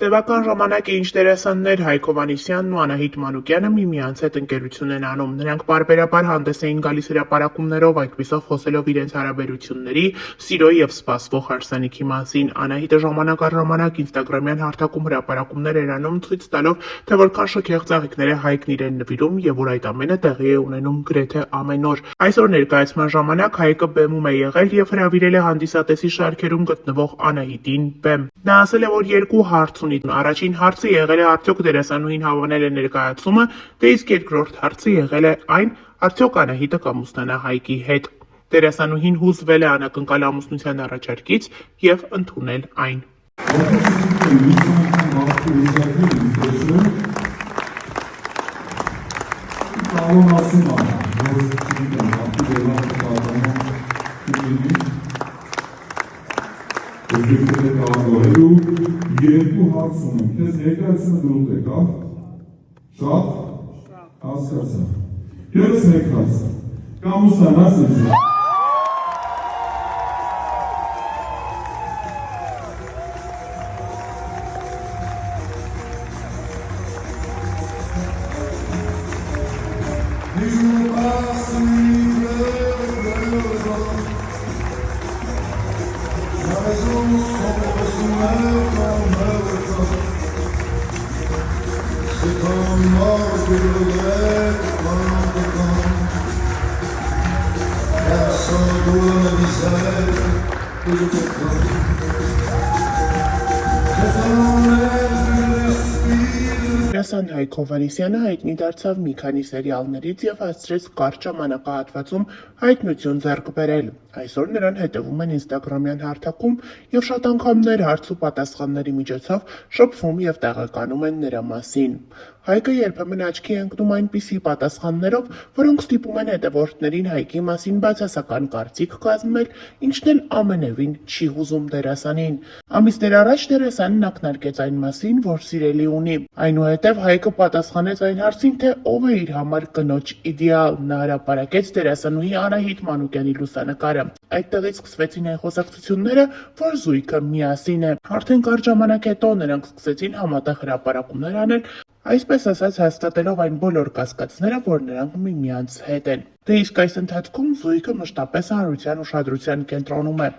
Տևական ժամանակ է ինչ դերասաններ Հայկ Հովհաննիսյանն ու Անահիտ Մանուկյանը միմյանց հետ ընկերություն են անում։ Նրանք պարբերաբար հանդես էին գալիս հրապարակումներով, այդպիսով խոսելով իրենց հարաբերությունների, սիրո եւ սպասվող հարսանիքի մասին։ Անահիտը ժամանակ առ ժամանակ ինստագրամյան հարթակում հրապարակումներ էր անում, ցույց տալով, թե որքան շքեղ ծաղիկներ է Հայկն իրեն նվիրում եւ որ այդ ամենը տեղի է ունենում գրեթե ամեն օր։ Այսօր ներկայացման ժամանակ Հայկը բեմում է եղել եւ հրավիրել է հանդիսատեսի շարքերում գտնվող Անահիտին բեմ։ Նա ասել է, որ երկու հարց ունի։ Առաջին հարցը եղել է արդյոք դերասանուհին հավանել է ներկայացումը, դե իսկ երկրորդ հարցը եղել է այն, արդյոք Անահիտը կամուսնանա Հայկի հետ։ Դերասանուհին հուզվել է անակնկալ ամուսնության առաջարկից եւ ընդունել այն։ Երկու հարց ունեմ, քեզ ներկայացումը դրուտ եկավ, շատ, հասկացա, ևս մեկ հարց, կամուսնանաս ինձ։ Դերասան Հայկ Հովհաննիսյանը հայտնի դարձավ մի քանի սերիալներից եւ հասցրեց կարճ ժամանակահատվածում հայտնություն ձեռք բերել։ Այսօր նրան հետևում են ինստագրամյան հարթակում եւ շատ անգամներ հարց ու պատասխանների միջոցով շփվում եւ տեղեկանում են նրա մասին։ Հայկը երբեմն աչքի է ընկնում այնպիսի պատասխաններով, որոնք ստիպում են հետևորդներին Հայկի մասին բացասական կարծիք կազմել, ինչն էլ ամենևին չի հուզում դերասանին։ Ամիսներ առաջ դերասանն ակնարկեց այն մասին, որ սիրելի ունի։ Այնուհետև Հայկը պատասխանեց այն հարցին, թե ով է իր համար կնոջ իդեալ։ Նա հրապարակեց դերասանուհի Անահիտ Մանուկյանի լուսանկարը։ Այդտեղից սկսվեցին այն խոսակցությունները, որ զույգը միասին է։ Արդեն կարճ ժամանակ հետո նրանք սկսեցին համատեղ հրապարակումներ անել, այսպես ասած հաստատելով այն բոլոր կասկածները, որ նրանք միմյանց հետ են։ Դե իսկ այս ընթացքում զույգը մշտապես հանրության ուշադրության կենտրոնում է։